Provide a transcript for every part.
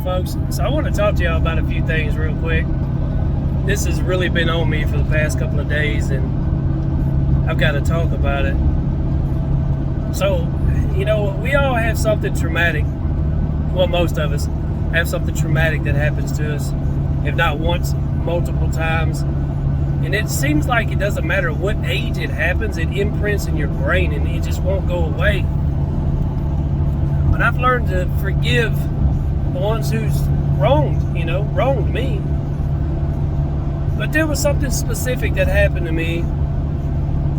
folks. So I want to talk to y'all about a few things real quick. This has really been on me for the past couple of days, and I've got to talk about it. So, we all have something traumatic. Well, most of us have something traumatic that happens to us, if not once, multiple times. And it seems like it doesn't matter what age it happens, it imprints in your brain and it just won't go away. But I've learned to forgive the ones who's wronged me. But there was something specific that happened to me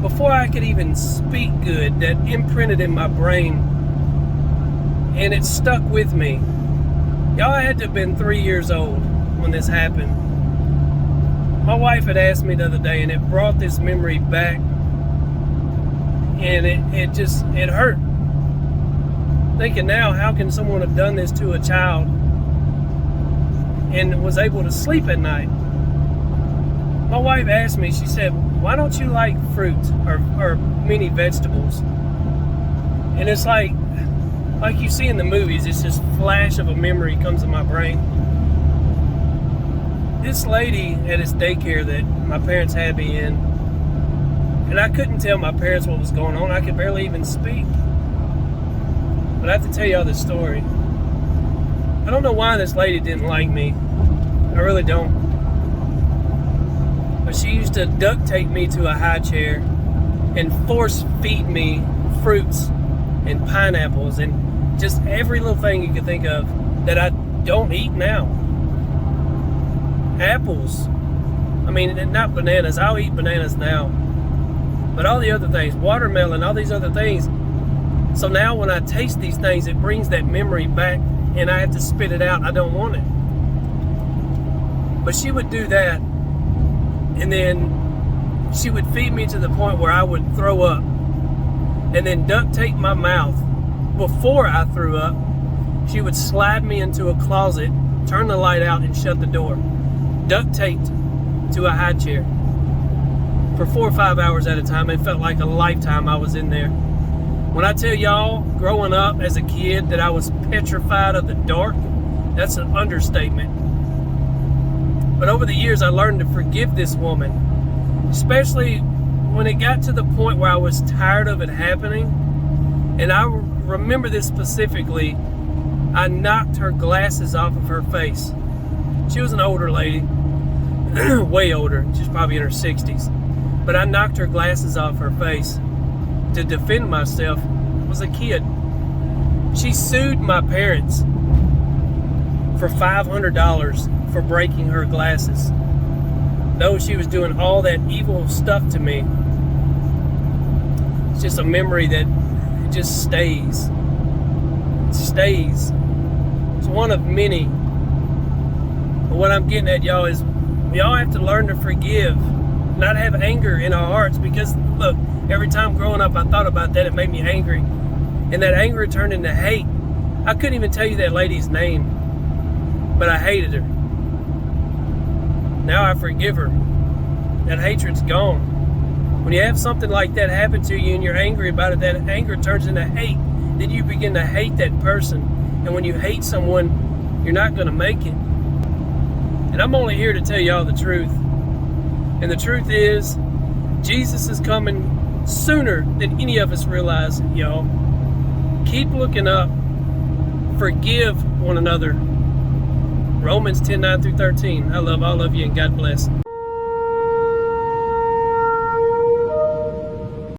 before I could even speak good that imprinted in my brain, and it stuck with me. Y'all, I had to have been 3 years old when this happened. My wife had asked me the other day, and it brought this memory back, and it hurt. Thinking now, how can someone have done this to a child and was able to sleep at night? My wife asked me, she said, why don't you like fruit or many vegetables? And it's like you see in the movies, it's just flash of a memory comes to my brain. This lady at this daycare that my parents had me in, and I couldn't tell my parents what was going on. I could barely even speak. But I have to tell y'all this story. I don't know why this lady didn't like me. I really don't. But she used to duct tape me to a high chair and force feed me fruits and pineapples and just every little thing you could think of that I don't eat now. Apples. I mean, not bananas. I'll eat bananas now. But all the other things, watermelon, all these other things. So now when I taste these things, it brings that memory back and I have to spit it out. I don't want it. But she would do that. And then she would feed me to the point where I would throw up. And then duct tape my mouth. Before I threw up, she would slide me into a closet, turn the light out, and shut the door. Duct taped to a high chair. For 4 or 5 hours at a time. It felt like a lifetime I was in there. When I tell y'all, growing up as a kid, that I was petrified of the dark, that's an understatement. But over the years, I learned to forgive this woman, especially when it got to the point where I was tired of it happening. And I remember this specifically. I knocked her glasses off of her face. She was an older lady, way older. She's probably in her 60s. But I knocked her glasses off her face to defend myself. I was a kid. She sued my parents for $500 for breaking her glasses. Though she was doing all that evil stuff to me, it's just a memory that it just stays. It stays. It's one of many. But what I'm getting at, y'all, is we all have to learn to forgive, not have anger in our hearts. Because look, every time growing up I thought about that, it made me angry. And that anger turned into hate. I couldn't even tell you that lady's name, but I hated her. Now I forgive her. That hatred's gone. When you have something like that happen to you and you're angry about it, that anger turns into hate. Then you begin to hate that person. And when you hate someone, you're not going to make it. And I'm only here to tell y'all the truth. And the truth is, Jesus is coming sooner than any of us realize, y'all. Keep looking up. Forgive one another. Romans 10:9-13. I love all of you and God bless.